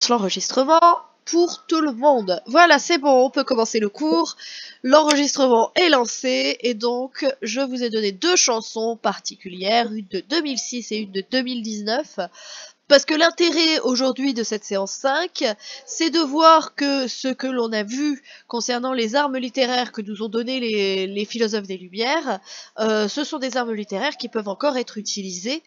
l'enregistrement pour tout le monde. Voilà, c'est bon, on peut commencer le cours. L'enregistrement est lancé et donc je vous ai donné deux chansons particulières, une de 2006 et une de 2019. Parce que l'intérêt aujourd'hui de cette séance 5, c'est de voir que ce que l'on a vu concernant les armes littéraires que nous ont donné les philosophes des Lumières, ce sont des armes littéraires qui peuvent encore être utilisées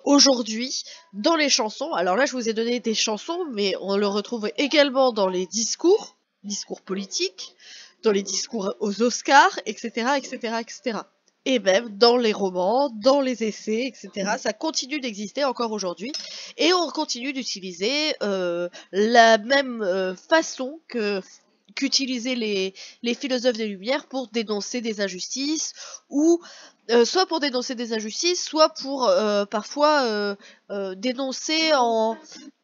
aujourd'hui dans les chansons. Alors là, je vous ai donné des chansons, mais on le retrouve également dans les discours politiques, dans les discours aux Oscars, etc., etc., etc. Et même dans les romans, dans les essais, etc. Ça continue d'exister encore aujourd'hui. Et on continue d'utiliser la même façon qu'utilisaient les philosophes des Lumières pour dénoncer des injustices ou soit pour dénoncer des injustices, soit pour parfois dénoncer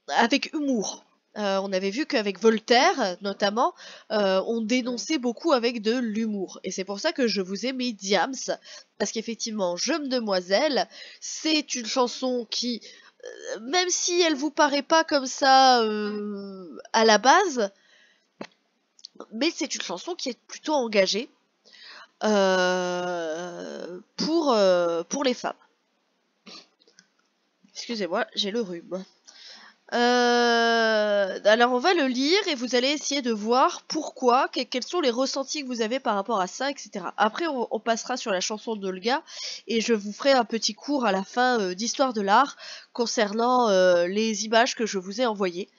avec humour. On avait vu qu'avec Voltaire, notamment, on dénonçait beaucoup avec de l'humour. Et c'est pour ça que je vous ai mis Diams, parce qu'effectivement, Jeune Demoiselle, c'est une chanson qui, même si elle vous paraît pas comme ça à la base, mais c'est une chanson qui est plutôt engagée pour les femmes. Excusez-moi, j'ai le rhume. Alors on va le lire et vous allez essayer de voir pourquoi, quels sont les ressentis que vous avez par rapport à ça, etc. Après on passera sur la chanson d'Olga et je vous ferai un petit cours à la fin d'histoire de l'art concernant les images que je vous ai envoyées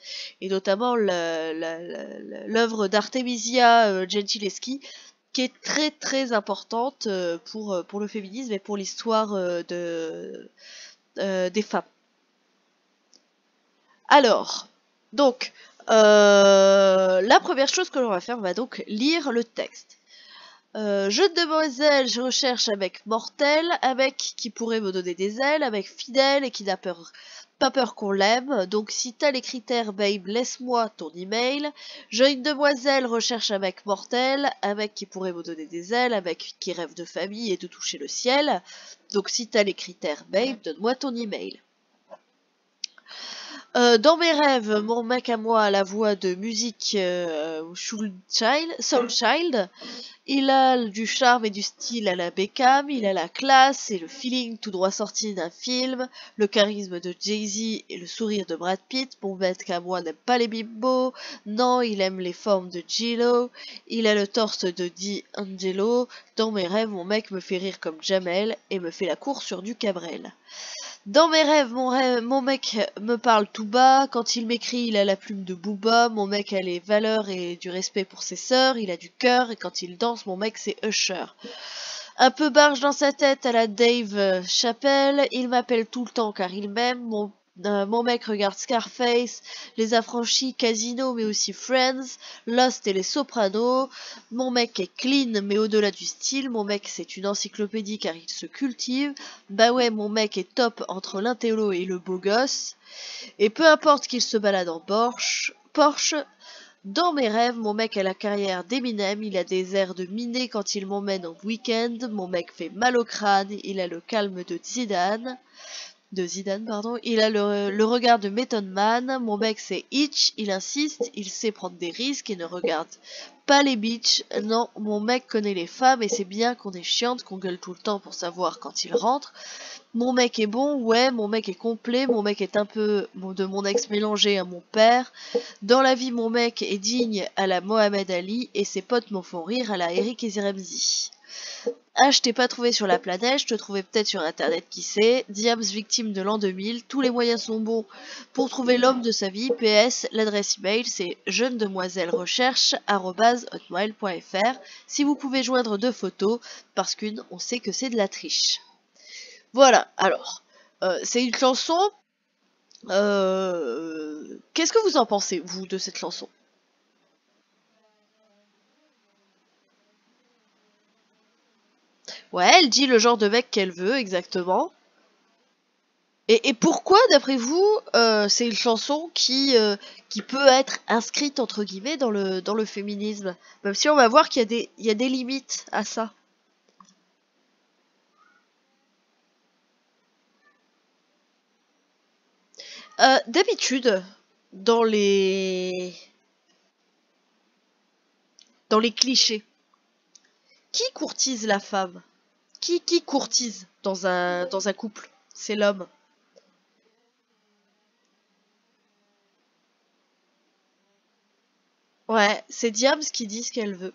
et notamment l'œuvre d'Artemisia Gentileschi qui est très très importante pour le féminisme et pour l'histoire des femmes. Alors, donc, la première chose que l'on va faire, on va donc lire le texte. Jeune demoiselle, je recherche avec mortel, avec qui pourrait me donner des ailes, avec fidèle et qui n'a pas peur qu'on l'aime. Donc si t'as les critères, babe, laisse-moi ton email. Jeune demoiselle, recherche avec mortel, avec qui pourrait me donner des ailes, avec qui rêve de famille et de toucher le ciel. Donc si t'as les critères, babe, donne-moi ton email. Dans mes rêves, mon mec à moi a la voix de musique Soulchild. Il a du charme et du style à la Beckham, il a la classe et le feeling tout droit sorti d'un film, le charisme de Jay-Z et le sourire de Brad Pitt. Mon mec à moi n'aime pas les bimbos, non, il aime les formes de J-Lo, il a le torse de D'Angelo. Dans mes rêves, mon mec me fait rire comme Jamel et me fait la course sur du Cabrel. Dans mes rêves, mon mec me parle tout bas. Quand il m'écrit, il a la plume de Booba. Mon mec a les valeurs et du respect pour ses sœurs. Il a du cœur. Et quand il danse, mon mec, c'est Usher. Un peu barge dans sa tête à la Dave Chappelle. Il m'appelle tout le temps car il m'aime. Mon mec regarde Scarface, Les Affranchis, Casino, mais aussi Friends, Lost et Les Sopranos. Mon mec est clean, mais au-delà du style. Mon mec, c'est une encyclopédie car il se cultive. Bah ouais, mon mec est top entre l'intello et le beau gosse. Et peu importe qu'il se balade en Porsche, dans mes rêves, mon mec a la carrière d'Eminem, il a des airs de miné quand il m'emmène en week-end. Mon mec fait mal au crâne, il a le calme de Zidane, il a le regard de Method Man. Mon mec c'est Hitch, il insiste, il sait prendre des risques et ne regarde pas les bitches. Non, mon mec connaît les femmes et c'est bien qu'on est chiante, qu'on gueule tout le temps pour savoir quand il rentre. Mon mec est bon, ouais, mon mec est complet, mon mec est un peu de mon ex mélangé à mon père. Dans la vie, mon mec est digne à la Mohamed Ali et ses potes m'en font rire à la Eric et Ramsey. Ah, je t'ai pas trouvé sur la planète, je te trouvais peut-être sur internet, qui sait. Diams victime de l'an 2000, tous les moyens sont bons pour trouver l'homme de sa vie. PS, l'adresse email c'est jeunedemoisellerecherche@hotmail.fr. Si vous pouvez joindre 2 photos, parce qu'une, on sait que c'est de la triche. Voilà, alors, c'est une chanson. Qu'est-ce que vous en pensez, vous, de cette chanson? Ouais, elle dit le genre de mec qu'elle veut, exactement. Et pourquoi, d'après vous, c'est une chanson qui peut être inscrite, entre guillemets, dans le féminisme? Même si on va voir qu'il y a des limites à ça. D'habitude, dans les clichés. Qui courtise la femme? Qui courtise dans un couple? C'est l'homme. Ouais, c'est Diams qui dit ce qu'elle veut.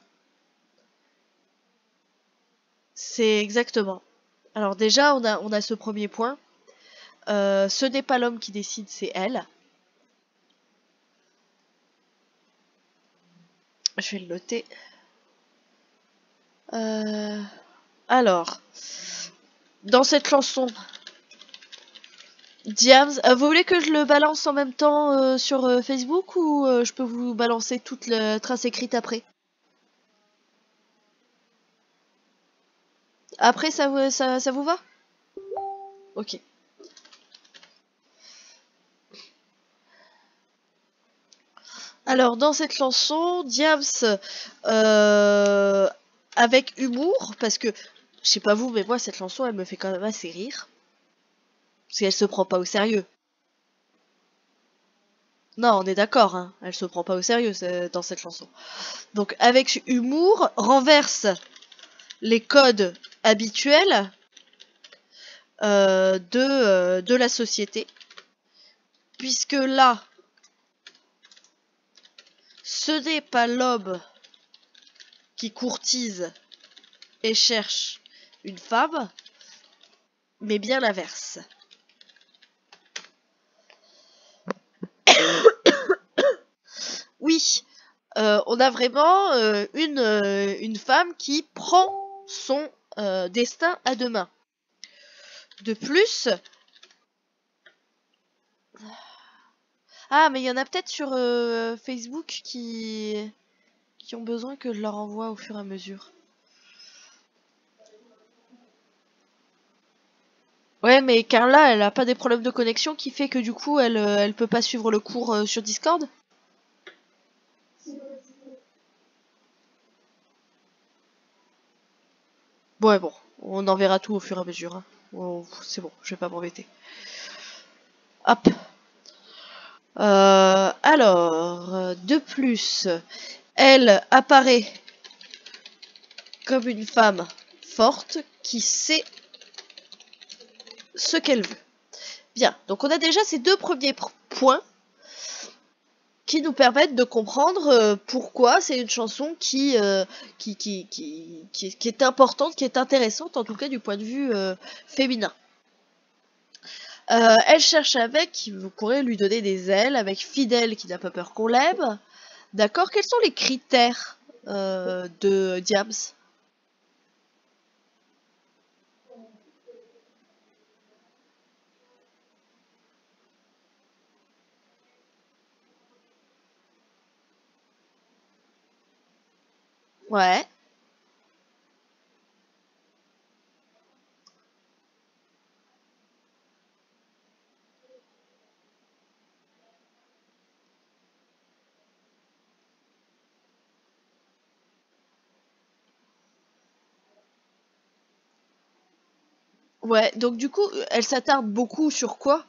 C'est exactement. Alors déjà, on a ce premier point. Ce n'est pas l'homme qui décide, c'est elle. Je vais le noter. Alors, dans cette chanson, Diams, vous voulez que je le balance en même temps sur Facebook ou je peux vous balancer toute la trace écrite après? Après, ça vous va? Ok. Alors, dans cette chanson, Diams, euh, avec humour, parce que, je sais pas vous, mais moi, cette chanson, elle me fait quand même assez rire. Parce qu'elle se prend pas au sérieux. Non, on est d'accord, hein, elle se prend pas au sérieux dans cette chanson. Donc, avec humour, renverse les codes habituels de la société. Puisque là, ce n'est pas l'homme qui courtise et cherche une femme, mais bien l'inverse. Oui, on a vraiment une femme qui prend son destin à deux mains. De plus... Ah, mais il y en a peut-être sur Facebook qui ont besoin que je leur envoie au fur et à mesure. Ouais, mais Carla, elle a pas des problèmes de connexion qui fait que du coup, elle peut pas suivre le cours sur Discord? Ouais, bon, on enverra tout au fur et à mesure. Hein. C'est bon, je vais pas m'embêter. Hop. Alors, de plus, elle apparaît comme une femme forte qui sait ce qu'elle veut. Bien, donc on a déjà ces deux premiers points qui nous permettent de comprendre pourquoi c'est une chanson qui est importante, qui est intéressante, en tout cas du point de vue féminin. Elle cherche un mec qui pourrait lui donner des ailes, avec fidèle qui n'a pas peur qu'on l'aime. D'accord, quels sont les critères de Diams? Ouais, ouais, donc du coup, elle s'attarde beaucoup sur quoi?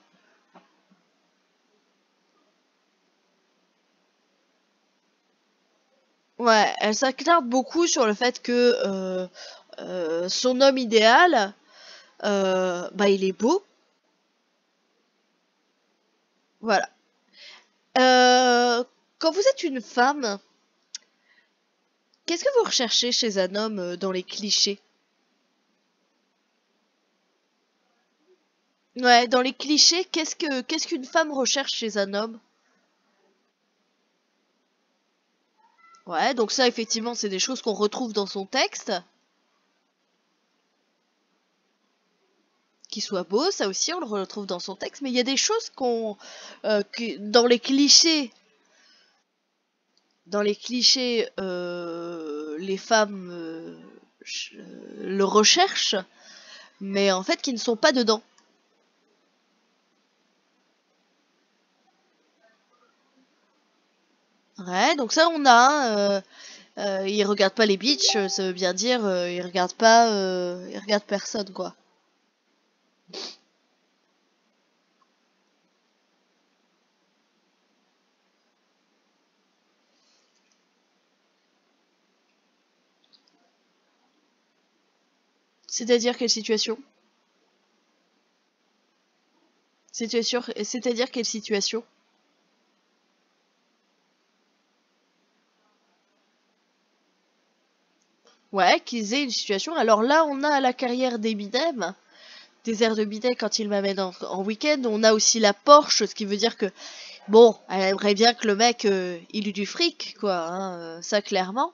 Ouais, elle s'attarde beaucoup sur le fait que son homme idéal, bah il est beau, voilà. Quand vous êtes une femme, qu'est-ce que vous recherchez chez un homme dans les clichés? Ouais, dans les clichés, qu'est-ce qu'une femme recherche chez un homme? Ouais, donc ça effectivement, c'est des choses qu'on retrouve dans son texte. Qu'il soit beau, ça aussi on le retrouve dans son texte, mais il y a des choses dans les clichés, les femmes le recherchent, mais en fait qui ne sont pas dedans. Ouais, donc ça on a. Il regarde pas les bitches, ça veut bien dire il regarde personne quoi. C'est-à-dire quelle situation? C'est-à-dire quelle situation? Ouais, qu'ils aient une situation. Alors là, on a la carrière d'Eminem, des airs de Binet quand il m'amène en week-end. On a aussi la Porsche, ce qui veut dire que, bon, elle aimerait bien que le mec, il eut du fric, quoi, hein, ça clairement.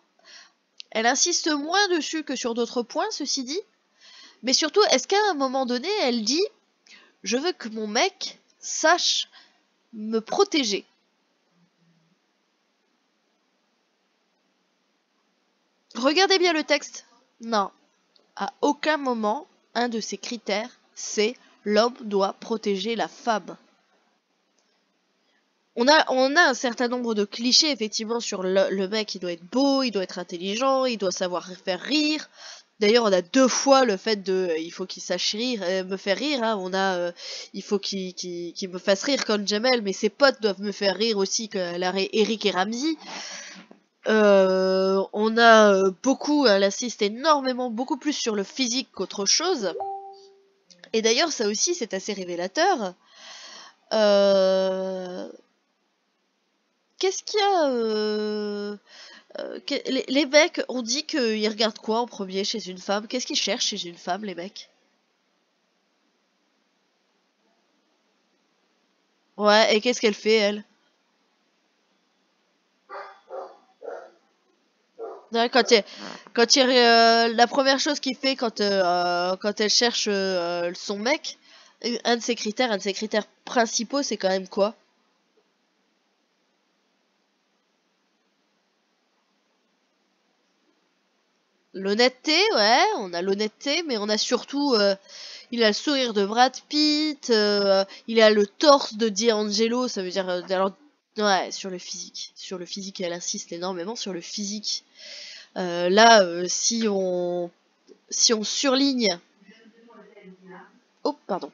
Elle insiste moins dessus que sur d'autres points, ceci dit. Mais surtout, est-ce qu'à un moment donné, elle dit « Je veux que mon mec sache me protéger ». Regardez bien le texte. Non, à aucun moment, un de ces critères, c'est l'homme doit protéger la femme. On a un certain nombre de clichés, effectivement, sur le mec, il doit être beau, il doit être intelligent, il doit savoir faire rire. D'ailleurs, on a 2 fois le fait de il faut qu'il sache rire, me faire rire. Hein. On a il faut qu'il me fasse rire comme Jamel, mais ses potes doivent me faire rire aussi, que Eric et Ramsey. On a beaucoup, elle insiste énormément, beaucoup plus sur le physique qu'autre chose. Et d'ailleurs, ça aussi, c'est assez révélateur. Qu'est-ce qu'il y a les mecs, on dit qu'ils regardent quoi en premier chez une femme? Qu'est-ce qu'ils cherchent chez une femme, les mecs? Ouais, et qu'est-ce qu'elle fait, elle? Ouais, la première chose qu'il fait quand elle cherche son mec, un de ses critères principaux, c'est quand même quoi? L'honnêteté, ouais, on a l'honnêteté, mais on a surtout, il a le sourire de Brad Pitt, il a le torse de D'Angelo, ça veut dire, alors, ouais, sur le physique, elle insiste énormément sur le physique. Là, si on surligne, oh, pardon,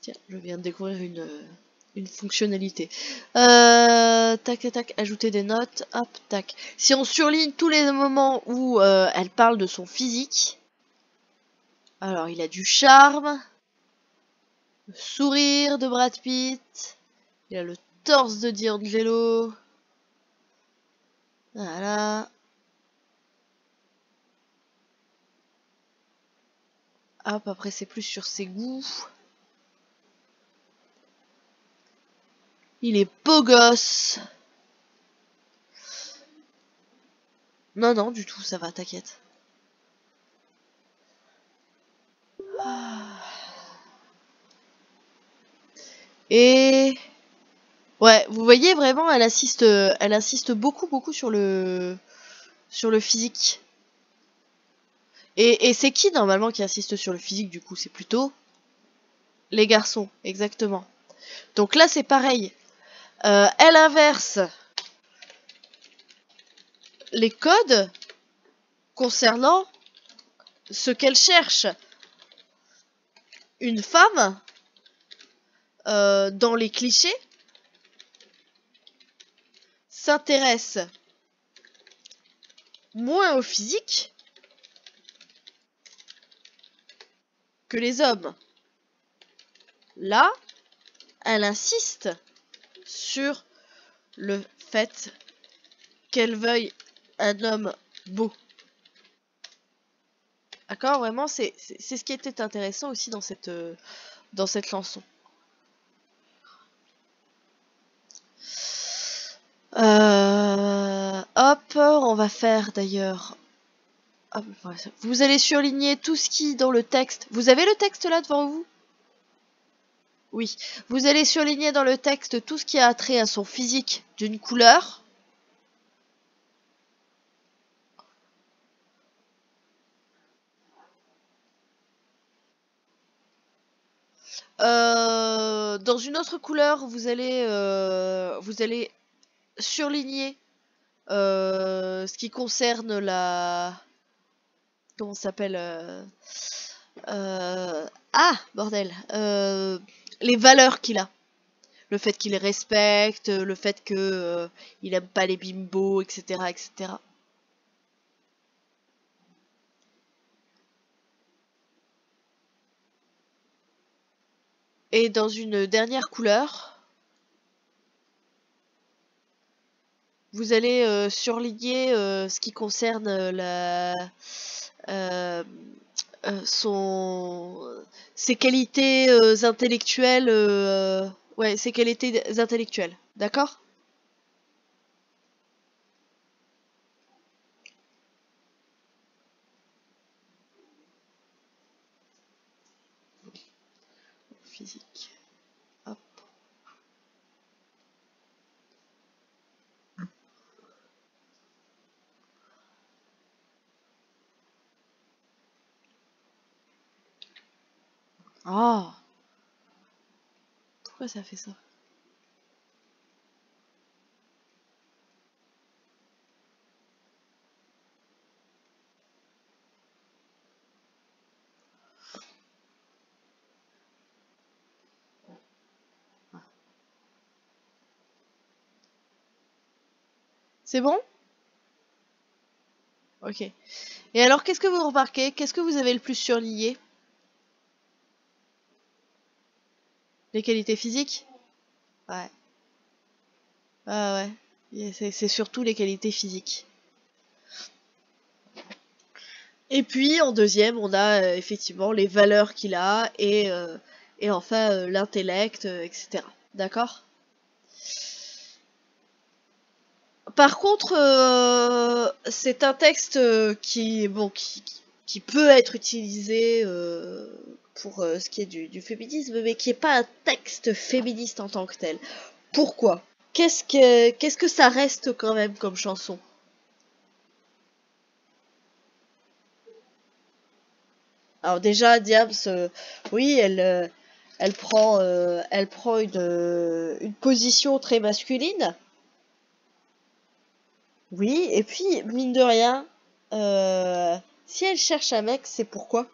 tiens, je viens de découvrir une fonctionnalité. Tac, tac, ajouter des notes, hop, tac. Si on surligne tous les moments où elle parle de son physique, alors il a du charme, le sourire de Brad Pitt, il a le torse de D'Angelo, voilà. Hop, après c'est plus sur ses goûts. Il est beau gosse. Non, non, du tout, ça va, t'inquiète. Et ouais, vous voyez vraiment, elle insiste beaucoup, beaucoup sur le physique. Et c'est qui normalement qui insiste sur le physique du coup? C'est plutôt les garçons, exactement. Donc là c'est pareil. Elle inverse les codes concernant ce qu'elle cherche. Une femme, dans les clichés, s'intéresse moins au physique que les hommes. Là, elle insiste sur le fait qu'elle veuille un homme beau. D'accord, vraiment, c'est ce qui était intéressant aussi dans cette chanson. Hop, on va faire d'ailleurs. Vous allez surligner tout ce qui dans le texte. Vous avez le texte là devant vous? Oui. Vous allez surligner dans le texte tout ce qui a trait à son physique d'une couleur. Dans une autre couleur, vous allez surligner ce qui concerne la... Comment ça s'appelle Ah, bordel. Les valeurs qu'il a. Le fait qu'il les respecte, le fait que il aime pas les bimbos, etc., etc. Et dans une dernière couleur, vous allez surligner ce qui concerne euh, ses qualités intellectuelles, ouais, ses qualités intellectuelles, d'accord? Physique. Hop. Ah, pourquoi ça fait ça? C'est bon? Ok. Et alors, qu'est-ce que vous remarquez? Qu'est-ce que vous avez le plus surligné? Les qualités physiques? Ouais. Ah ouais. C'est surtout les qualités physiques. Et puis, en deuxième, on a effectivement les valeurs qu'il a et enfin l'intellect, etc. D'accord? Par contre, c'est un texte qui peut être utilisé pour ce qui est du féminisme, mais qui n'est pas un texte féministe en tant que tel. Pourquoi? Qu'est-ce que ça reste quand même comme chanson? Alors déjà, Diams, oui, elle prend une position très masculine. Oui, et puis, mine de rien, si elle cherche un mec, c'est pourquoi?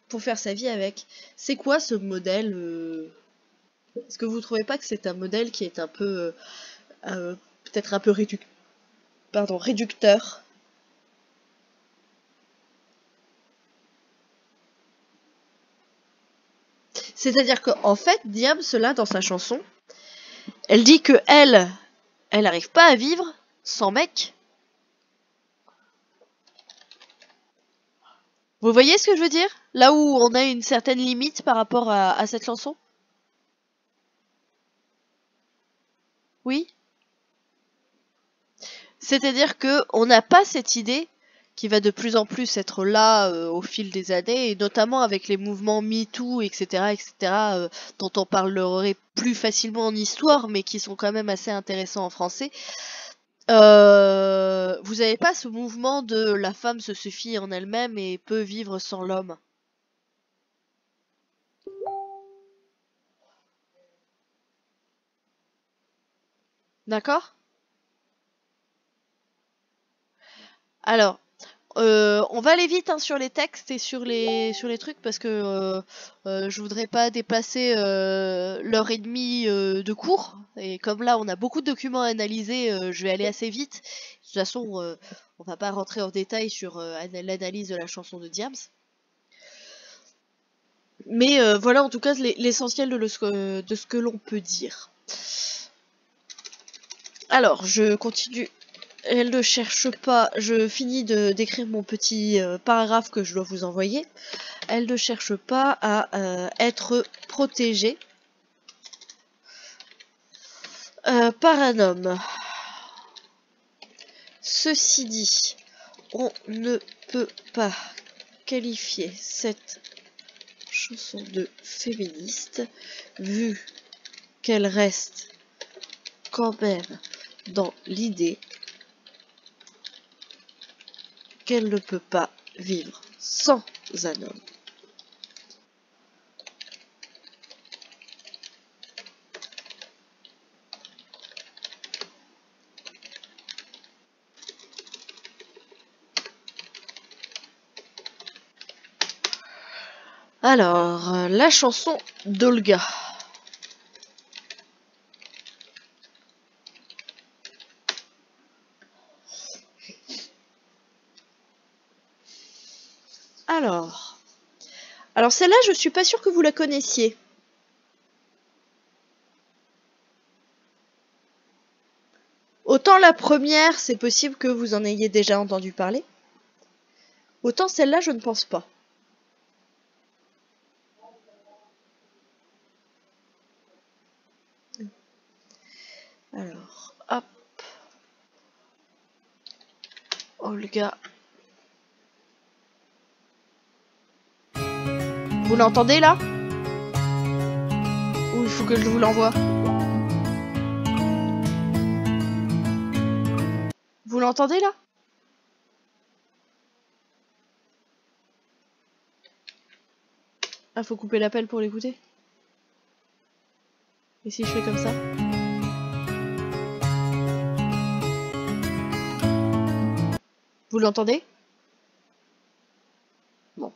Pour faire sa vie avec. C'est quoi ce modèle Est-ce que vous trouvez pas que c'est un modèle qui est un peu, peut-être un peu réducteur? C'est-à-dire qu'en fait, Diams, là, dans sa chanson, elle dit que elle n'arrive pas à vivre sans mec. Vous voyez ce que je veux dire? Là où on a une certaine limite par rapport à cette chanson? Oui? C'est-à-dire que on n'a pas cette idée qui va de plus en plus être là au fil des années, et notamment avec les mouvements MeToo, etc., etc., dont on parlerait plus facilement en histoire, mais qui sont quand même assez intéressants en français. Vous n'avez pas ce mouvement de la femme se suffit en elle-même et peut vivre sans l'homme. D'accord? Alors, on va aller vite hein, sur les textes et sur les trucs parce que je voudrais pas dépasser l'heure et demie de cours. Et comme là, on a beaucoup de documents à analyser, je vais aller assez vite. De toute façon, on va pas rentrer en détail sur l'analyse de la chanson de Diams. Mais voilà en tout cas l'essentiel de ce que l'on peut dire. Alors, je continue. Elle ne cherche pas. Je finis d'écrire mon petit paragraphe que je dois vous envoyer. Elle ne cherche pas à être protégée par un homme. Ceci dit, on ne peut pas qualifier cette chanson de féministe vu qu'elle reste quand même dans l'idée qu'elle ne peut pas vivre sans un homme. Alors, la chanson d'Olga. Alors, Alors celle-là, je suis pas sûre que vous la connaissiez. Autant la première, c'est possible que vous en ayez déjà entendu parler. Autant celle-là, je ne pense pas. Alors, hop. Olga. Vous l'entendez là? Ou il faut que je vous l'envoie? Vous l'entendez là? Ah, faut couper l'appel pour l'écouter. Et si je fais comme ça? Vous l'entendez? Bon.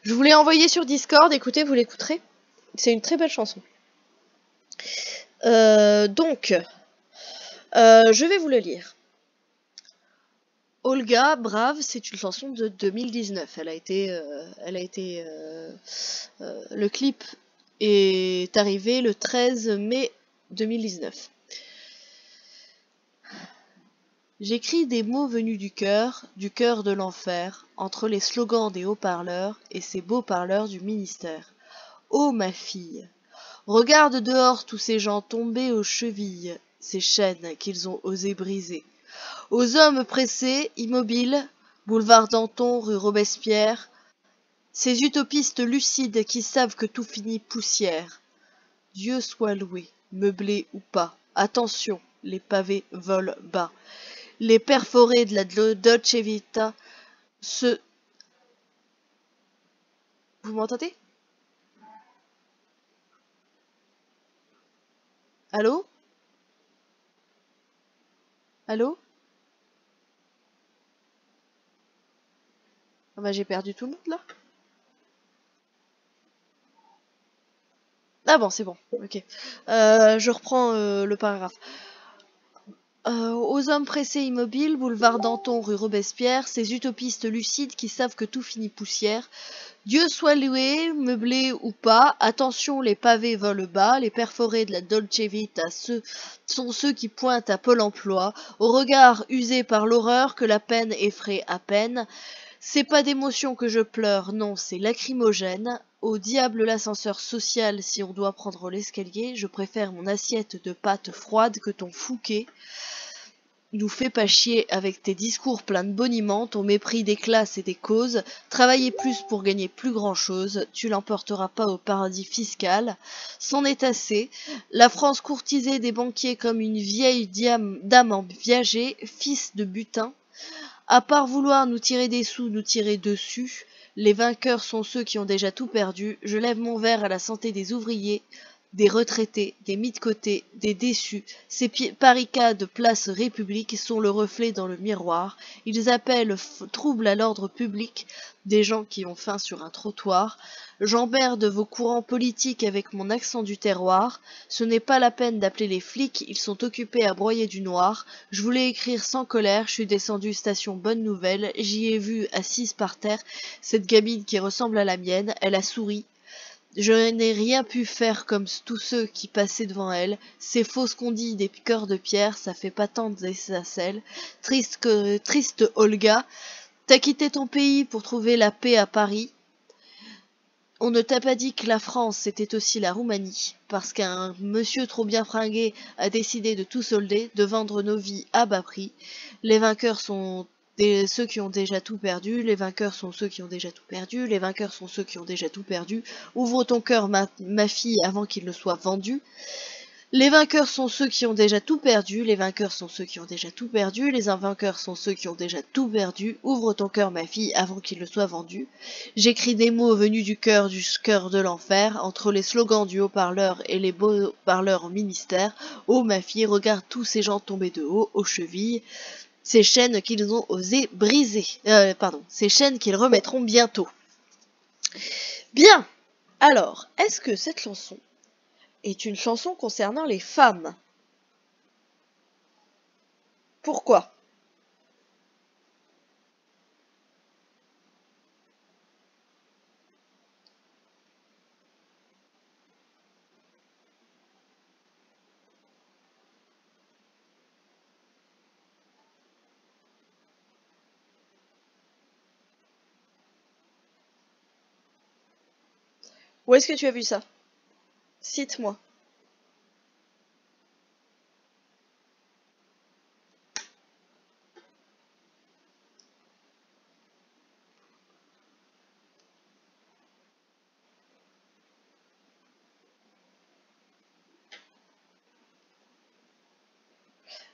Je vous l'ai envoyé sur Discord, écoutez, vous l'écouterez. C'est une très belle chanson. Je vais vous le lire. Olga, Brave, c'est une chanson de 2019. Le clip est arrivé le 13 mai 2019. J'écris des mots venus du cœur de l'enfer, entre les slogans des haut-parleurs et ces beaux parleurs du ministère. Ô ma fille, regarde dehors tous ces gens tombés aux chevilles, ces chaînes qu'ils ont osé briser. Aux hommes pressés, immobiles, boulevard Danton, rue Robespierre, ces utopistes lucides qui savent que tout finit poussière. Dieu soit loué, meublé ou pas, attention, les pavés volent bas. Les perforés de la Dolce Vita se... Vous m'entendez? Allô? Allô? Ah bah j'ai perdu tout le monde là. Ah bon, c'est bon, ok. Je reprends le paragraphe. Aux hommes pressés immobiles, boulevard Danton, rue Robespierre, ces utopistes lucides qui savent que tout finit poussière. Dieu soit loué, meublé ou pas, attention les pavés volent bas, les perforés de la Dolce Vita sont ceux qui pointent à Pôle emploi, au regard usé par l'horreur que la peine effraie à peine. C'est pas d'émotion que je pleure, non, c'est lacrymogène. Au diable l'ascenseur social si on doit prendre l'escalier, je préfère mon assiette de pâtes froides que ton Fouquet. Nous fais pas chier avec tes discours pleins de boniment, ton mépris des classes et des causes. Travailler plus pour gagner plus grand-chose, tu l'emporteras pas au paradis fiscal. C'en est assez. La France courtisée des banquiers comme une vieille dame en viager, fils de butin. À part vouloir nous tirer des sous, nous tirer dessus. Les vainqueurs sont ceux qui ont déjà tout perdu. Je lève mon verre à la santé des ouvriers, des retraités, des mis de côté, des déçus. Ces barricades place République sont le reflet dans le miroir. Ils appellent trouble à l'ordre public des gens qui ont faim sur un trottoir. J'emmerde vos courants politiques avec mon accent du terroir. Ce n'est pas la peine d'appeler les flics, ils sont occupés à broyer du noir. Je voulais écrire sans colère, je suis descendu station Bonne Nouvelle. J'y ai vu, assise par terre, cette gamine qui ressemble à la mienne. Elle a souri. Je n'ai rien pu faire comme tous ceux qui passaient devant elle. Ces fausses qu'on dit des cœurs de pierre, ça fait pas tant des étincelles. Triste Olga, t'as quitté ton pays pour trouver la paix à Paris. On ne t'a pas dit que la France c'était aussi la Roumanie, parce qu'un monsieur trop bien fringué a décidé de tout solder, de vendre nos vies à bas prix. Les vainqueurs sont ceux qui ont déjà tout perdu, les vainqueurs sont ceux qui ont déjà tout perdu, les vainqueurs sont ceux qui ont déjà tout perdu. Ouvre ton cœur, ma fille, avant qu'il ne soit vendu. Les vainqueurs sont ceux qui ont déjà tout perdu, les vainqueurs sont ceux qui ont déjà tout perdu, les vainqueurs sont ceux qui ont déjà tout perdu. Ouvre ton cœur, ma fille, avant qu'il ne soit vendu. J'écris des mots venus du cœur de l'enfer, entre les slogans du haut-parleur et les beaux parleurs au ministère. Oh, ma fille, regarde tous ces gens tombés de haut, aux chevilles, ces chaînes qu'ils ont osé briser. Ces chaînes qu'ils remettront bientôt. Bien. Alors, est-ce que cette chanson est une chanson concernant les femmes? Pourquoi? Où est-ce que tu as vu ça? Cite-moi.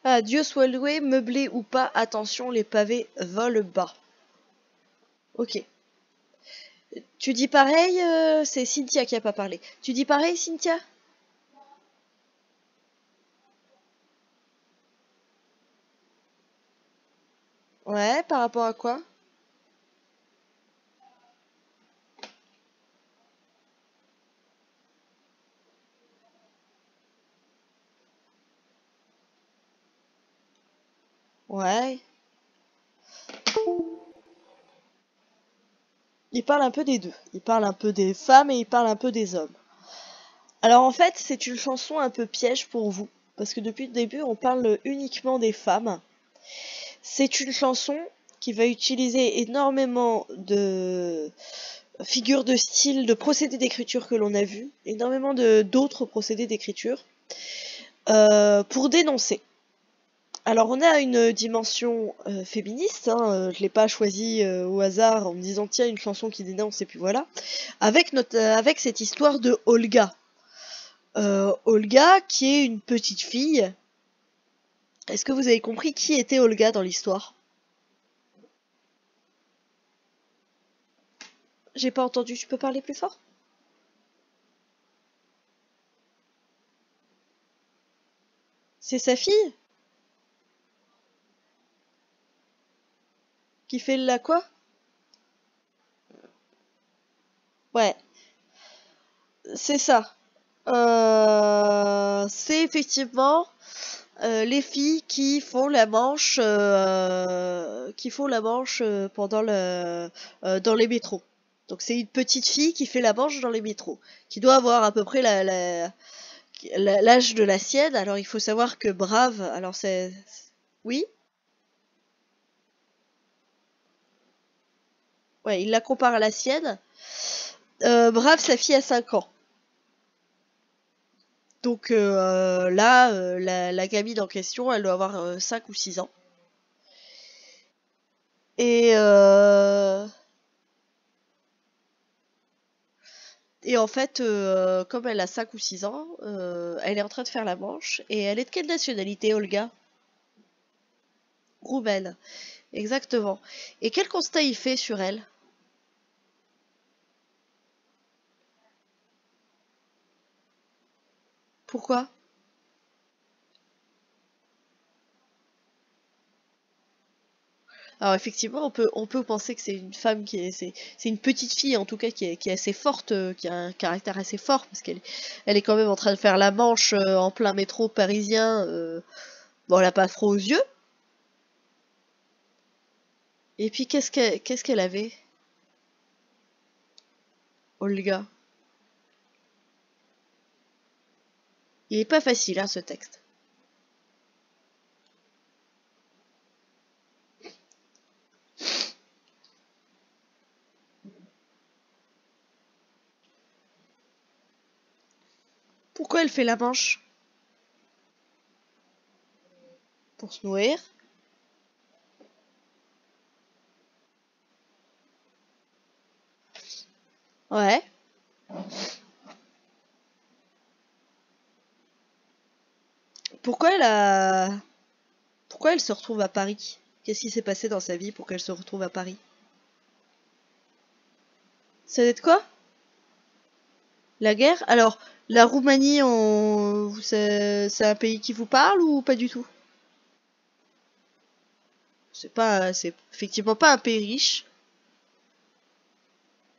Ah, Dieu soit loué, meublé ou pas, attention, les pavés volent bas. Ok. Tu dis pareil, c'est Cynthia qui a pas parlé. Tu dis pareil, Cynthia? Ouais, par rapport à quoi? Ouais. Il parle un peu des deux. Il parle un peu des femmes et il parle un peu des hommes. Alors en fait, c'est une chanson un peu piège pour vous, parce que depuis le début, on parle uniquement des femmes. C'est une chanson qui va utiliser énormément de figures de style, de procédés d'écriture que l'on a vus, énormément de d'autres procédés d'écriture, pour dénoncer. Alors on a une dimension féministe, hein, je l'ai pas choisi au hasard en me disant tiens une chanson qui dénonce et puis voilà, avec cette histoire de Olga. Olga qui est une petite fille. Est-ce que vous avez compris qui était Olga dans l'histoire? J'ai pas entendu, tu peux parler plus fort? C'est sa fille qui fait la quoi? Ouais, c'est ça. C'est effectivement les filles qui font la manche pendant dans les métros. Donc c'est une petite fille qui fait la manche dans les métros, qui doit avoir à peu près l'âge de la sienne. Alors il faut savoir que Brave, alors c'est... Oui? Ouais, il la compare à la sienne. Brave, sa fille a 5 ans. Donc là, la gamine en question, elle doit avoir 5 ou 6 ans. Et, euh, et en fait, comme elle a 5 ou 6 ans, elle est en train de faire la manche. Et elle est de quelle nationalité, Olga? Roumaine, exactement. Et quel constat il fait sur elle? Pourquoi? Alors effectivement, on peut penser que c'est une femme c'est une petite fille en tout cas qui est assez forte, qui a un caractère assez fort parce elle est quand même en train de faire la manche en plein métro parisien. Bon, elle a pas trop aux yeux. Et puis qu'est-ce qu'elle avait, Olga? Il est pas facile, hein, ce texte. Pourquoi elle fait la manche? Pour se nourrir. Ouais. Pourquoi elle a... Pourquoi elle se retrouve à Paris? Qu'est-ce qui s'est passé dans sa vie pour qu'elle se retrouve à Paris? Ça va être quoi? La guerre? Alors, la Roumanie, c'est un pays qui vous parle ou pas du tout? C'est effectivement pas un pays riche.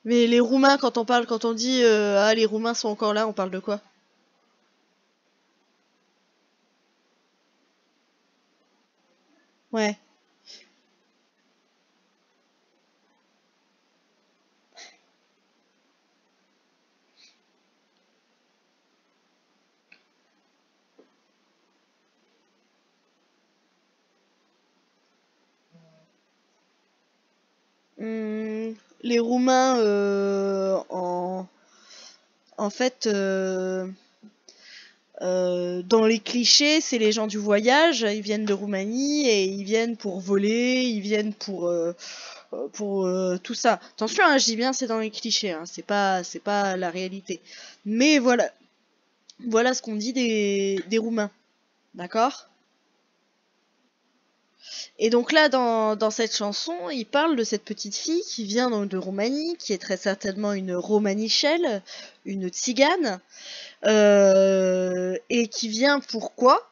Mais les Roumains, quand on dit ah les Roumains sont encore là, on parle de quoi? Ouais. Les Roumains, en fait, dans les clichés, c'est les gens du voyage, ils viennent de Roumanie et ils viennent pour voler, ils viennent pour tout ça. Attention, hein, je dis bien c'est dans les clichés, hein, c'est pas la réalité. Mais voilà, voilà ce qu'on dit des Roumains, d'accord? Et donc là, dans cette chanson, il parle de cette petite fille qui vient donc de Roumanie, qui est très certainement une romanichelle, une tzigane, et qui vient pourquoi?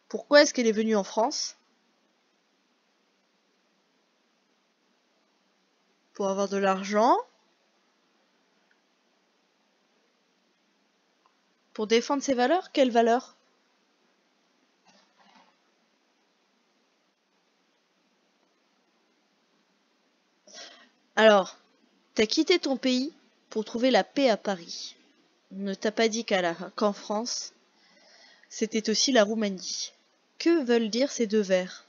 Pourquoi est-ce qu'elle est venue en France? Pour avoir de l'argent, pour défendre ses valeurs? Quelles valeurs? Alors, t'as quitté ton pays pour trouver la paix à Paris. On ne t'a pas dit qu'en France, c'était aussi la Roumanie. Que veulent dire ces deux vers?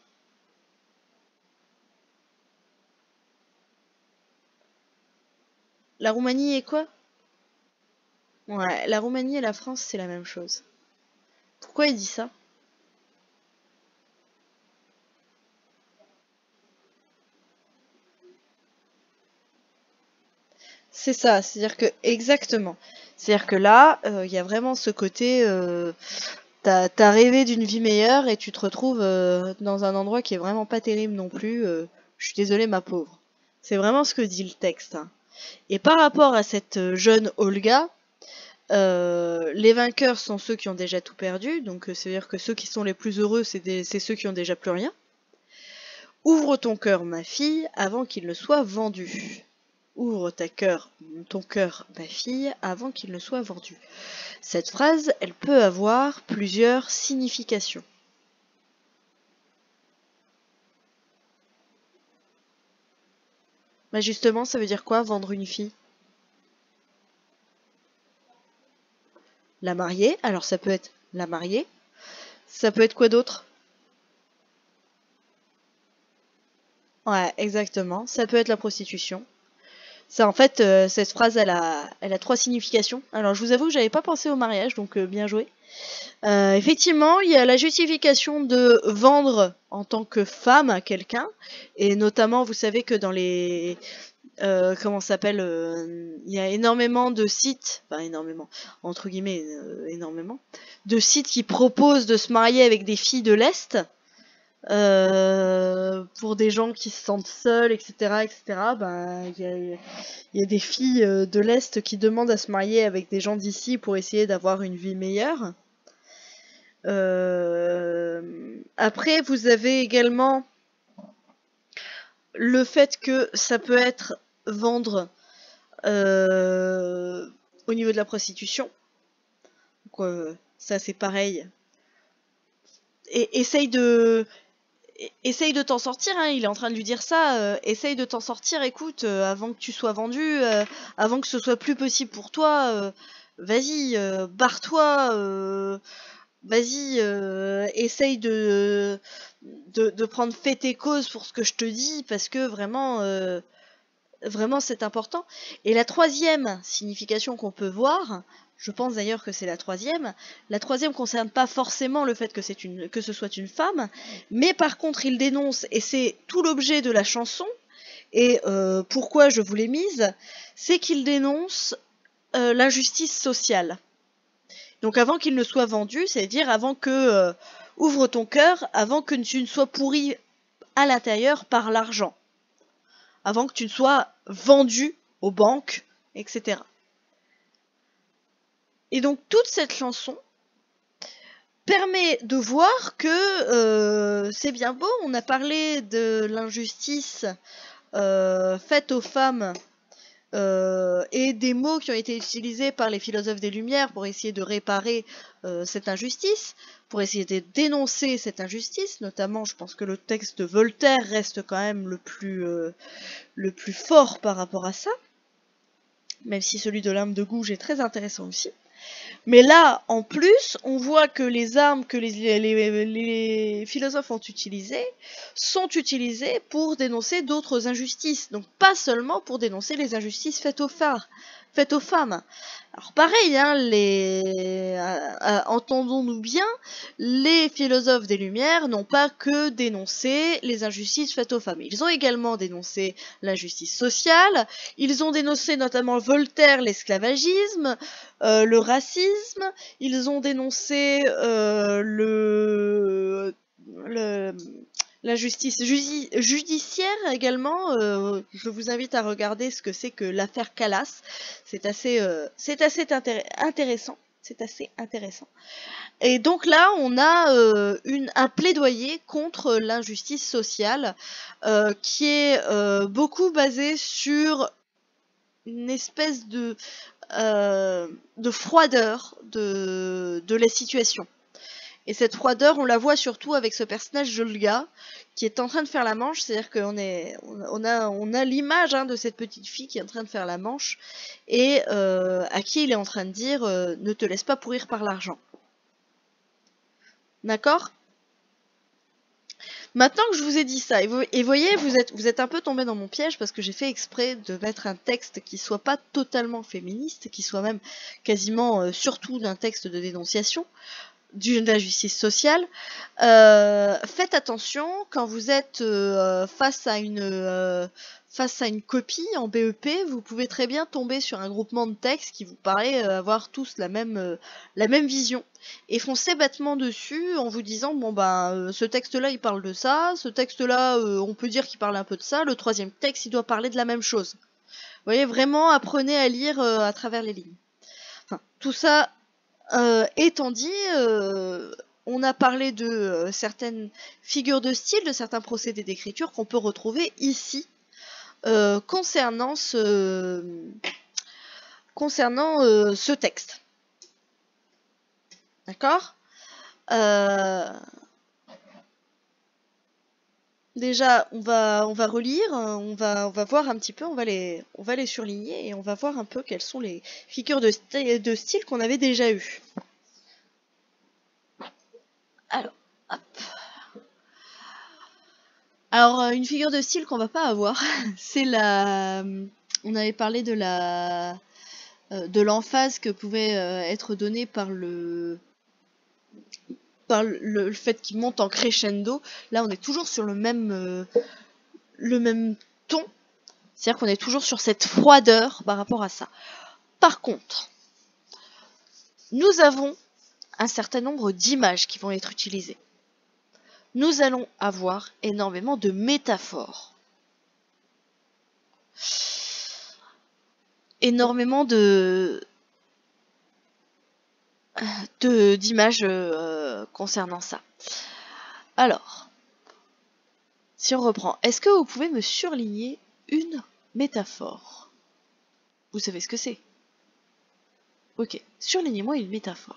La Roumanie est quoi? Ouais, la Roumanie et la France, c'est la même chose. Pourquoi il dit ça? C'est ça, c'est-à-dire que, exactement. C'est-à-dire que là, il y a vraiment ce côté, t'as rêvé d'une vie meilleure et tu te retrouves dans un endroit qui est vraiment pas terrible non plus. Je suis désolée, ma pauvre. C'est vraiment ce que dit le texte, hein. Et par rapport à cette jeune Olga, les vainqueurs sont ceux qui ont déjà tout perdu, donc c'est-à-dire que ceux qui sont les plus heureux, c'est ceux qui ont déjà plus rien. Ouvre ton cœur, ma fille, avant qu'il ne soit vendu. Ouvre ton cœur, ma fille, avant qu'il ne soit vendu. Cette phrase, elle peut avoir plusieurs significations. Bah justement, ça veut dire quoi, vendre une fille? La marier, alors ça peut être la marier. Ça peut être quoi d'autre? Ouais, exactement. Ça peut être la prostitution. Ça, en fait, cette phrase, elle a trois significations. Alors, je vous avoue que j'avais pas pensé au mariage, donc bien joué. Effectivement, il y a la justification de vendre en tant que femme à quelqu'un, et notamment, vous savez que dans les comment ça s'appelle, il y a énormément de sites, enfin énormément, entre guillemets, énormément, de sites qui proposent de se marier avec des filles de l'Est. Pour des gens qui se sentent seuls, etc., etc., ben, il y a des filles de l'Est qui demandent à se marier avec des gens d'ici pour essayer d'avoir une vie meilleure. Après, vous avez également le fait que ça peut être vendre au niveau de la prostitution. Donc, ça, c'est pareil. Et essaye de t'en sortir, hein, il est en train de lui dire ça, essaye de t'en sortir, écoute, avant que tu sois vendu, avant que ce soit plus possible pour toi, vas-y, barre-toi, vas-y, essaye de prendre fait tes causes pour ce que je te dis, parce que vraiment, vraiment c'est important. Et la troisième signification qu'on peut voir, je pense d'ailleurs que c'est la troisième concerne pas forcément le fait que ce soit une femme, mais par contre il dénonce, et c'est tout l'objet de la chanson, et pourquoi je vous l'ai mise, c'est qu'il dénonce l'injustice sociale. Donc avant qu'il ne soit vendu, c'est-à-dire avant que ouvre ton cœur, avant que tu ne sois pourri à l'intérieur par l'argent, avant que tu ne sois vendu aux banques, etc. Et donc toute cette chanson permet de voir que c'est bien beau, on a parlé de l'injustice faite aux femmes et des mots qui ont été utilisés par les philosophes des Lumières pour essayer de réparer cette injustice, pour essayer de dénoncer cette injustice, notamment je pense que le texte de Voltaire reste quand même le plus fort par rapport à ça, même si celui de l'âme de Gouge est très intéressant aussi. Mais là, en plus, on voit que les armes que les philosophes ont utilisées sont utilisées pour dénoncer d'autres injustices. Donc pas seulement pour dénoncer les injustices faites faites aux femmes. Alors pareil, hein, entendons-nous bien, les philosophes des Lumières n'ont pas que dénoncé les injustices faites aux femmes. Ils ont également dénoncé l'injustice sociale, ils ont dénoncé notamment Voltaire l'esclavagisme, le racisme, ils ont dénoncé la justice judiciaire également. Je vous invite à regarder ce que c'est que l'affaire Calas. C'est assez intéressant. C'est assez intéressant. Et donc là, on a un plaidoyer contre l'injustice sociale qui est beaucoup basé sur une espèce de froideur de la situation. Et cette froideur, on la voit surtout avec ce personnage Jolga, qui est en train de faire la manche, c'est-à-dire qu'on a l'image de cette petite fille qui est en train de faire la manche, et à qui il est en train de dire ne te laisse pas pourrir par l'argent. D'accord ? Maintenant que je vous ai dit ça, et voyez, vous êtes un peu tombé dans mon piège parce que j'ai fait exprès de mettre un texte qui soit pas totalement féministe, qui soit même quasiment surtout d'un texte de dénonciation de la justice sociale. Faites attention quand vous êtes face à une copie en BEP, vous pouvez très bien tomber sur un groupement de textes qui vous paraît avoir tous la même vision et foncer bêtement dessus en vous disant bon ce texte-là il parle de ça, ce texte-là on peut dire qu'il parle un peu de ça, le troisième texte il doit parler de la même chose. Vous voyez, vraiment apprenez à lire à travers les lignes. Enfin, tout ça étant dit, on a parlé de certaines figures de style, de certains procédés d'écriture qu'on peut retrouver ici concernant ce texte. D'accord ? Déjà, on va relire, on va voir un petit peu, on va les surligner et on va voir un peu quelles sont les figures de style qu'on avait déjà eues. Alors, hop. Alors, une figure de style qu'on va pas avoir, c'est on avait parlé de l'emphase que pouvait être donnée par le fait qu'il monte en crescendo. Là, on est toujours sur le même ton. C'est-à-dire qu'on est toujours sur cette froideur par rapport à ça. Par contre, nous avons un certain nombre d'images qui vont être utilisées. Nous allons avoir énormément de métaphores. Énormément d'images concernant ça. Alors, si on reprend, est-ce que vous pouvez me surligner une métaphore? Vous savez ce que c'est? Ok, surlignez-moi une métaphore.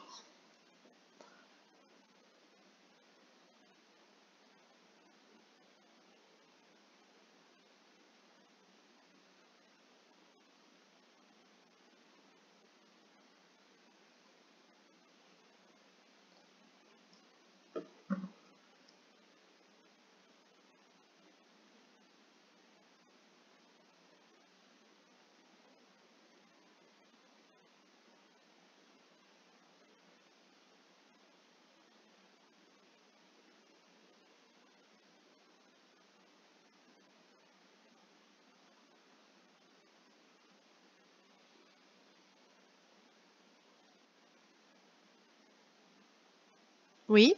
Oui.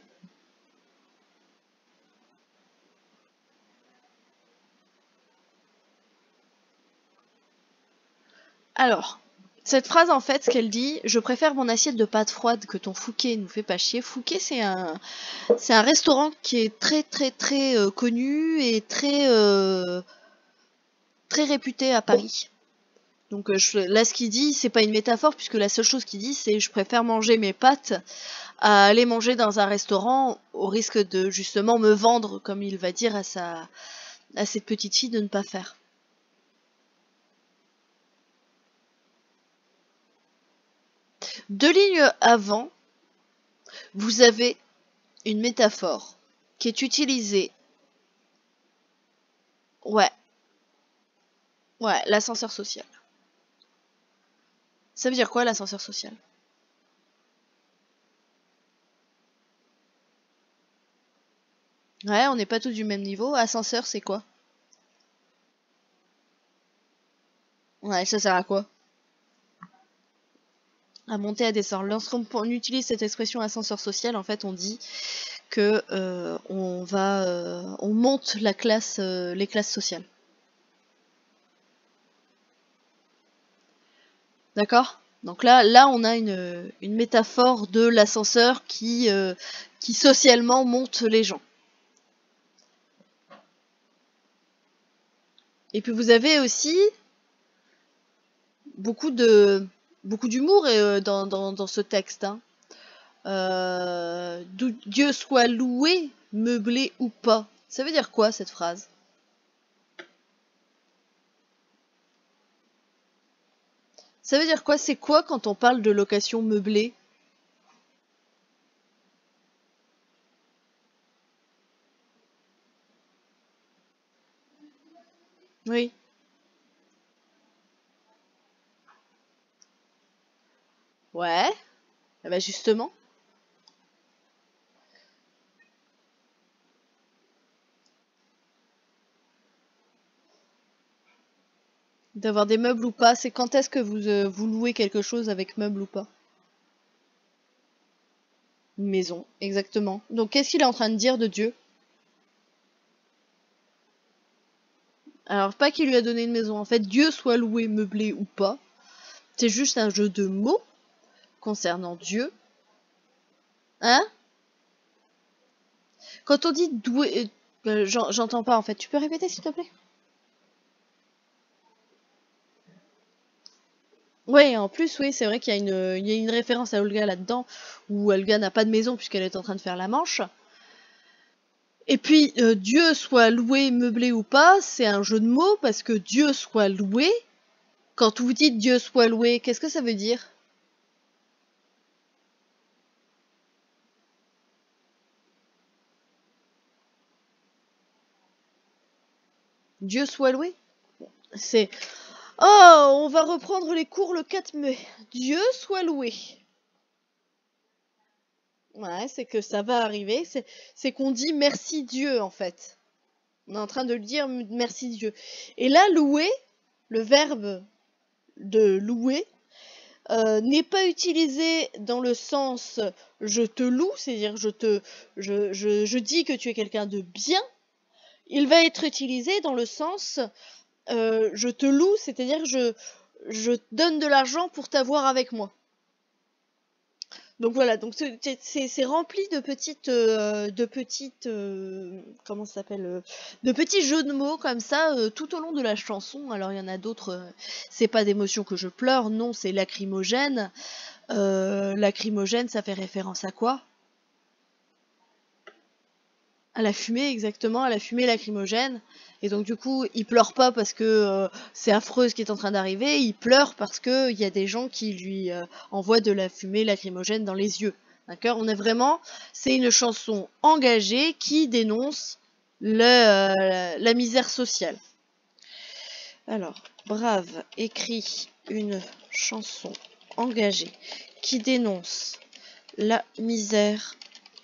Alors, cette phrase en fait, ce qu'elle dit, je préfère mon assiette de pâtes froides que ton Fouquet nous fait pas chier. Fouquet, c'est un restaurant qui est très connu et très réputé à Paris. Donc là, ce qu'il dit, c'est pas une métaphore puisque la seule chose qu'il dit, c'est je préfère manger mes pâtes à aller manger dans un restaurant au risque de justement me vendre, comme il va dire à cette petite fille de ne pas faire. Deux lignes avant, vous avez une métaphore qui est utilisée. Ouais, l'ascenseur social. Ça veut dire quoi l'ascenseur social? Ouais, on n'est pas tous du même niveau. Ascenseur, c'est quoi? Ouais, ça sert à quoi? À monter, à descendre. Lorsqu'on utilise cette expression ascenseur social, en fait, on dit que on monte la classe, les classes sociales. D'accord? Donc là, on a une métaphore de l'ascenseur qui socialement monte les gens. Et puis vous avez aussi beaucoup d'humour dans ce texte. Hein. Dieu soit loué, meublé ou pas. Ça veut dire quoi cette phrase? Ça veut dire quoi? C'est quoi quand on parle de location meublée? Oui. Ouais. Eh ben justement. D'avoir des meubles ou pas, c'est quand est-ce que vous louez quelque chose avec meubles ou pas? Une maison, exactement. Donc qu'est-ce qu'il est en train de dire de Dieu? Alors pas qu'il lui a donné une maison, en fait Dieu soit loué, meublé ou pas, c'est juste un jeu de mots concernant Dieu. Hein? Quand on dit doué... j'entends pas en fait, tu peux répéter s'il te plaît? Oui, en plus, oui, c'est vrai qu'il y il y a une référence à Olga là-dedans, où Olga n'a pas de maison puisqu'elle est en train de faire la manche. Et puis, Dieu soit loué, meublé ou pas, c'est un jeu de mots parce que Dieu soit loué, quand vous dites Dieu soit loué, qu'est-ce que ça veut dire? Dieu soit loué? C'est oh, on va reprendre les cours le 4 mai. Dieu soit loué. Ouais, c'est que ça va arriver, c'est qu'on dit merci Dieu en fait. On est en train de le dire merci Dieu. Et là, louer, le verbe de louer, n'est pas utilisé dans le sens je te loue, c'est-à-dire je dis que tu es quelqu'un de bien. Il va être utilisé dans le sens je te loue, c'est-à-dire je donne de l'argent pour t'avoir avec moi. Donc voilà, donc c'est rempli de petites, comment ça s'appelle, de petits jeux de mots comme ça tout au long de la chanson. Alors il y en a d'autres, c'est pas d'émotion que je pleure, non, c'est lacrymogène. Lacrymogène, ça fait référence à quoi? À la fumée, exactement, à la fumée lacrymogène. Et donc du coup, il pleure pas parce que c'est affreux ce qui est en train d'arriver, il pleure parce que il y a des gens qui lui envoient de la fumée lacrymogène dans les yeux. D'accord? On est vraiment, c'est une chanson engagée qui dénonce la misère sociale. Alors, Brave écrit une chanson engagée qui dénonce la misère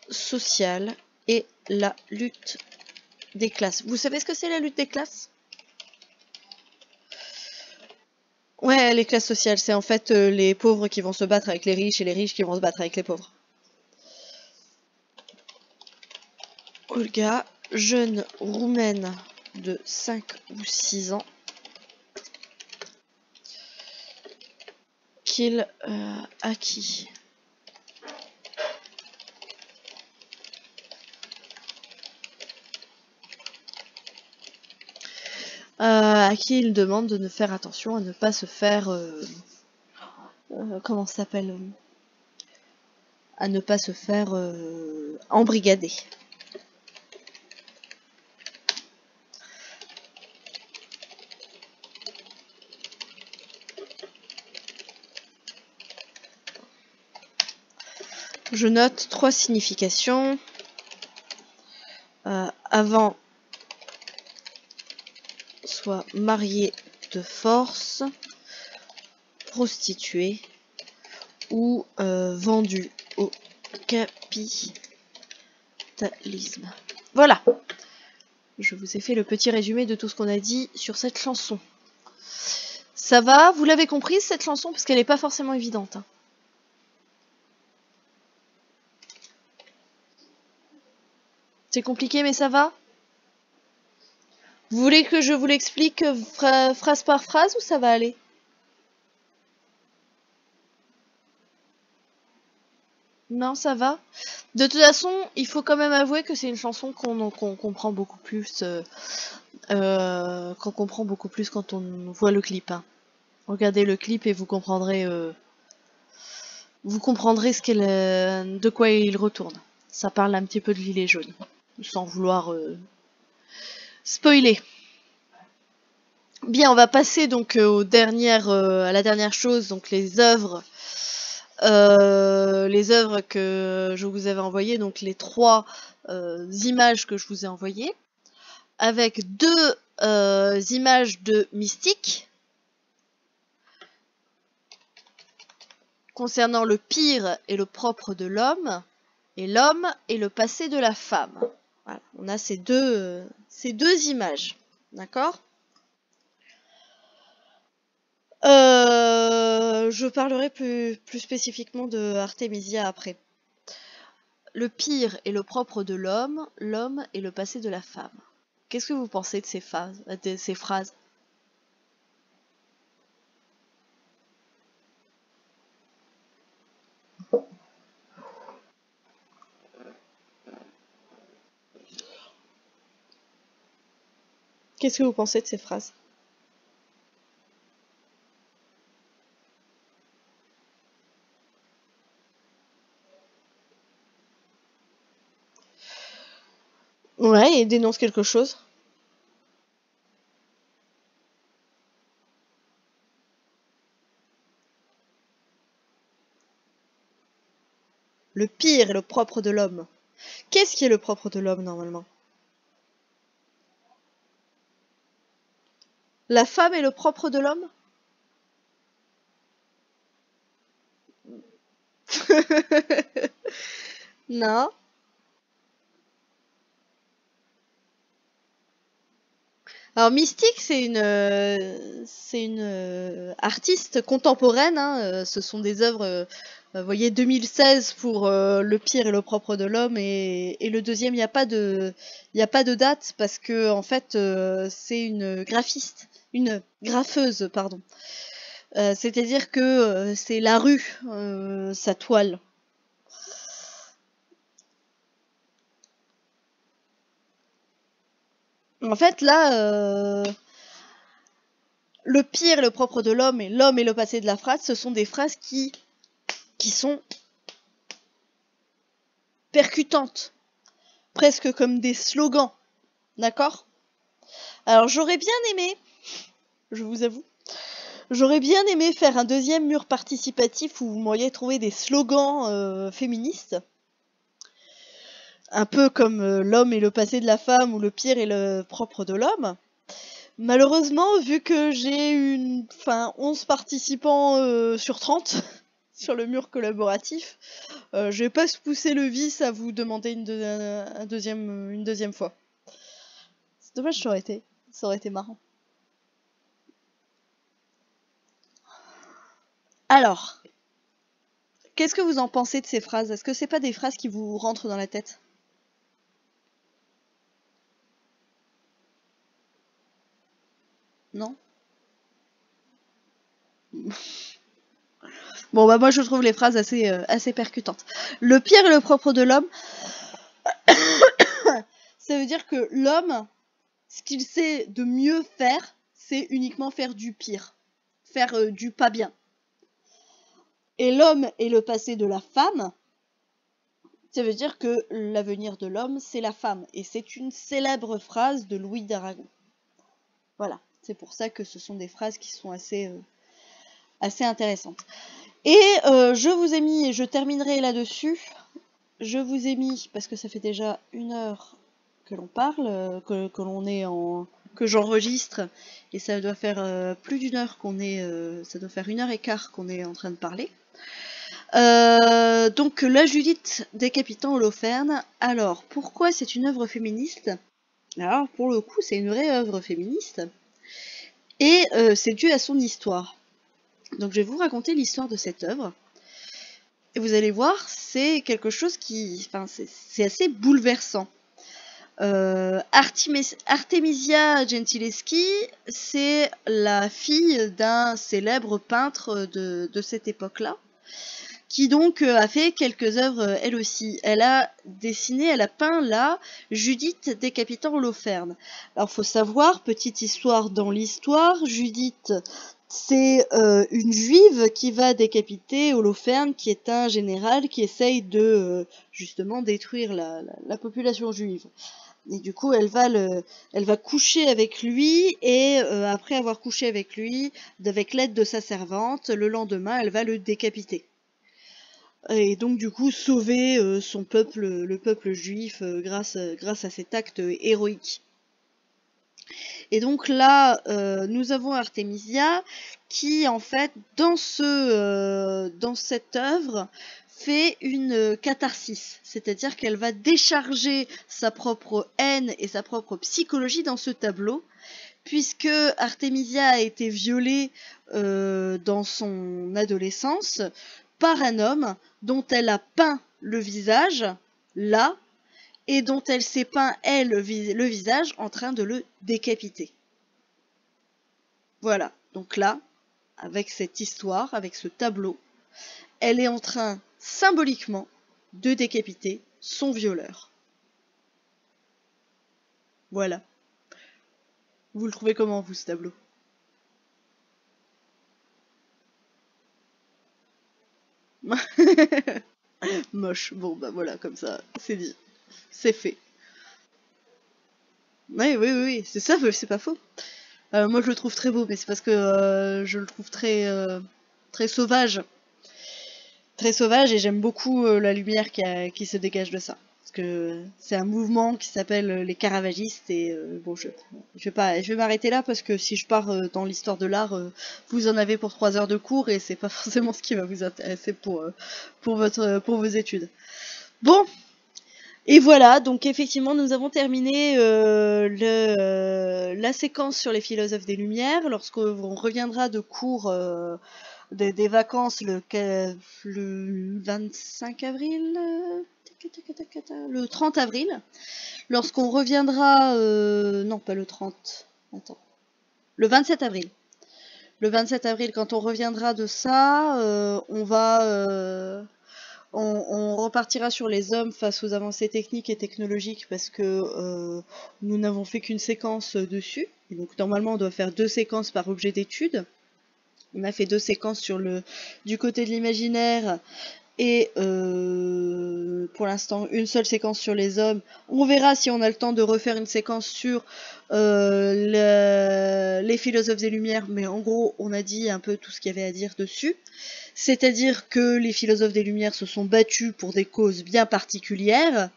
sociale et la lutte des classes. Vous savez ce que c'est la lutte des classes? Ouais, les classes sociales, c'est en fait les pauvres qui vont se battre avec les riches et les riches qui vont se battre avec les pauvres. Olga, jeune roumaine de 5 ou 6 ans, qu'il acquis. À qui il demande de ne faire attention à ne pas se faire comment ça s'appelle, à ne pas se faire embrigader. Je note 3 significations. Avant, soit marié de force, prostituée ou vendue au capitalisme. Voilà. Je vous ai fait le petit résumé de tout ce qu'on a dit sur cette chanson. Ça va? Vous l'avez comprise cette chanson? Parce qu'elle n'est pas forcément évidente. Hein. C'est compliqué mais ça va? Vous voulez que je vous l'explique phrase par phrase ou ça va aller? Non, ça va. De toute façon, il faut quand même avouer que c'est une chanson qu'on comprend beaucoup plus quand on voit le clip. Hein. Regardez le clip et vous comprendrez de quoi il retourne. Ça parle un petit peu de Gilets jaunes, sans vouloir spoiler. Bien, on va passer donc à la dernière chose, donc les œuvres que je vous avais envoyées, donc les 3 images que je vous ai envoyées, avec 2 images de mystique concernant le pire et le propre de l'homme, et l'homme et le passé de la femme. Voilà, on a ces deux images, d'accord? Je parlerai plus spécifiquement de Artemisia après. Le pire est le propre de l'homme, l'homme est le passé de la femme. Qu'est-ce que vous pensez de ces phrases? Qu'est-ce que vous pensez de ces phrases? Ouais, et dénonce quelque chose. Le pire est le propre de l'homme. Qu'est-ce qui est le propre de l'homme normalement? La femme est le propre de l'homme? Non. Alors Mystique, c'est une artiste contemporaine. Hein, ce sont des œuvres, vous voyez, 2016 pour Le pire et le propre de l'homme et le deuxième, il n'y a pas de date parce que en fait, c'est une graffeuse, pardon. C'est-à-dire que c'est la rue, sa toile. En fait, là, le pire, le propre de l'homme et l'homme et le passé de la phrase, ce sont des phrases qui sont percutantes, presque comme des slogans, d'accord? Alors j'aurais bien aimé, je vous avoue, j'aurais bien aimé faire un deuxième mur participatif où vous m'auriez trouvé des slogans féministes, un peu comme l'homme et le passé de la femme ou le pire et le propre de l'homme. Malheureusement, vu que j'ai 11 participants sur 30 sur le mur collaboratif, je vais pas se pousser le vice à vous demander une deuxième fois. C'est dommage, ça aurait été marrant. Alors, qu'est-ce que vous en pensez de ces phrases? Est-ce que c'est pas des phrases qui vous rentrent dans la tête? Non? Bon bah moi je trouve les phrases assez percutantes. Le pire et le propre de l'homme, ça veut dire que l'homme, ce qu'il sait de mieux faire, c'est uniquement faire du pire, faire du pas bien. Et l'homme est le passé de la femme, ça veut dire que l'avenir de l'homme, c'est la femme. Et c'est une célèbre phrase de Louis d'Aragon. Voilà, c'est pour ça que ce sont des phrases qui sont assez intéressantes. Et je vous ai mis, et je terminerai là-dessus, je vous ai mis, parce que ça fait déjà 1 heure que l'on parle, que que j'enregistre, et ça doit faire plus d'une heure qu'on est, ça doit faire 1h15 qu'on est en train de parler. Donc la Judith décapitant Holoferne. Alors, pourquoi c'est une œuvre féministe? Alors, pour le coup, c'est une vraie œuvre féministe, et c'est dû à son histoire. Donc je vais vous raconter l'histoire de cette œuvre. Et vous allez voir, c'est quelque chose qui... Enfin, c'est assez bouleversant. Artemisia Gentileschi, c'est la fille d'un célèbre peintre de cette époque-là, qui donc a fait quelques œuvres elle aussi. Elle a dessiné, elle a peint là Judith décapitant Holoferne. Alors faut savoir, petite histoire dans l'histoire, Judith, c'est une juive qui va décapiter Holoferne, qui est un général qui essaye de justement détruire la population juive. Et du coup, elle va coucher avec lui, et après avoir couché avec lui, avec l'aide de sa servante, le lendemain, elle va le décapiter. Et donc du coup sauver son peuple, le peuple juif, grâce à cet acte héroïque. Et donc là, nous avons Artemisia qui, en fait, dans cette œuvre, fait une catharsis, c'est-à-dire qu'elle va décharger sa propre haine et sa propre psychologie dans ce tableau, puisque Artemisia a été violée dans son adolescence par un homme dont elle a peint le visage, là, et dont elle s'est peint, elle, le visage en train de le décapiter. Voilà, donc là, avec cette histoire, avec ce tableau, elle est en train, symboliquement, de décapiter son violeur. Voilà. Vous le trouvez comment, vous, ce tableau? Moche. Bon, bah voilà, comme ça, c'est dit. C'est fait. Oui, c'est ça, c'est pas faux. Moi, je le trouve très beau, mais c'est parce que je le trouve très sauvage. Très sauvage, et j'aime beaucoup la lumière qui se dégage de ça. Parce que c'est un mouvement qui s'appelle les caravagistes, et bon, je vais m'arrêter là, parce que si je pars dans l'histoire de l'art, vous en avez pour 3 heures de cours, et c'est pas forcément ce qui va vous intéresser pour vos études. Bon, et voilà, donc effectivement nous avons terminé la séquence sur les philosophes des Lumières. Lorsqu'on reviendra de cours des vacances le 25 avril, le 30 avril, lorsqu'on reviendra, non pas le 30, attends, le 27 avril. Le 27 avril, quand on reviendra de ça, on repartira sur les hommes face aux avancées techniques et technologiques, parce que nous n'avons fait qu'une séquence dessus. Et donc normalement on doit faire 2 séquences par objet d'étude. On a fait 2 séquences du côté de l'imaginaire, et pour l'instant une seule séquence sur les hommes. On verra si on a le temps de refaire une séquence sur les philosophes des Lumières, mais en gros on a dit un peu tout ce qu'il y avait à dire dessus. C'est-à-dire que les philosophes des Lumières se sont battus pour des causes bien particulières,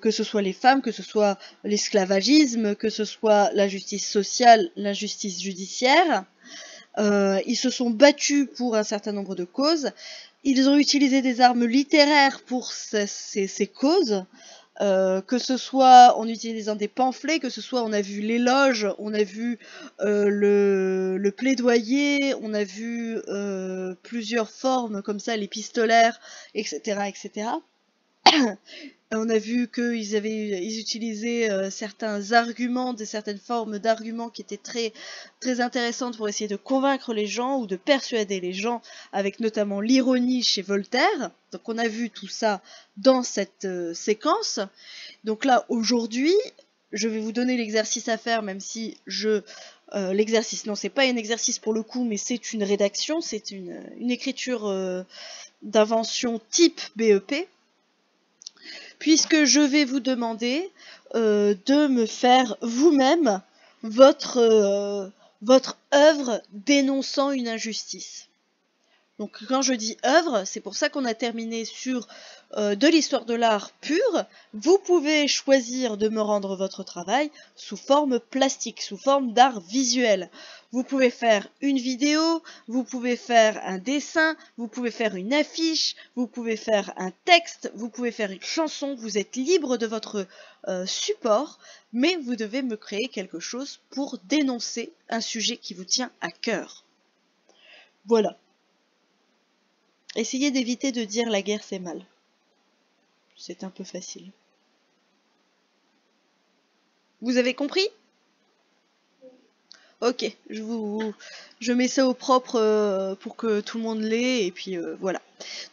que ce soit les femmes, que ce soit l'esclavagisme, que ce soit la justice sociale, la justice judiciaire. Ils se sont battus pour un certain nombre de causes. Ils ont utilisé des armes littéraires pour ces causes, que ce soit en utilisant des pamphlets, que ce soit on a vu l'éloge, on a vu le plaidoyer, on a vu plusieurs formes comme ça, l'épistolaire, etc., etc. On a vu qu'ils utilisaient certains arguments, certaines formes d'arguments qui étaient très, très intéressantes pour essayer de convaincre les gens ou de persuader les gens, avec notamment l'ironie chez Voltaire. Donc on a vu tout ça dans cette séquence. Donc là, aujourd'hui, je vais vous donner l'exercice à faire, même si l'exercice, non, c'est pas un exercice pour le coup, mais c'est une rédaction, c'est une écriture d'invention type BEP. Puisque je vais vous demander de me faire vous-même votre œuvre dénonçant une injustice. Donc quand je dis œuvre, c'est pour ça qu'on a terminé sur de l'histoire de l'art pure. Vous pouvez choisir de me rendre votre travail sous forme plastique, sous forme d'art visuel. Vous pouvez faire une vidéo, vous pouvez faire un dessin, vous pouvez faire une affiche, vous pouvez faire un texte, vous pouvez faire une chanson. Vous êtes libre de votre support, mais vous devez me créer quelque chose pour dénoncer un sujet qui vous tient à cœur. Voilà. Essayez d'éviter de dire la guerre c'est mal. C'est un peu facile. Vous avez compris? Ok, je mets ça au propre pour que tout le monde l'ait et puis voilà.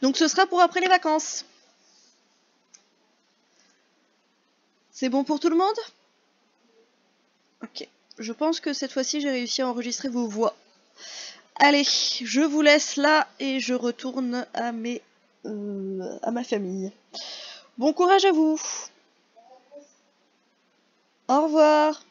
Donc ce sera pour après les vacances. C'est bon pour tout le monde? Ok, je pense que cette fois-ci j'ai réussi à enregistrer vos voix. Allez, je vous laisse là et je retourne à ma famille. Bon courage à vous. Au revoir.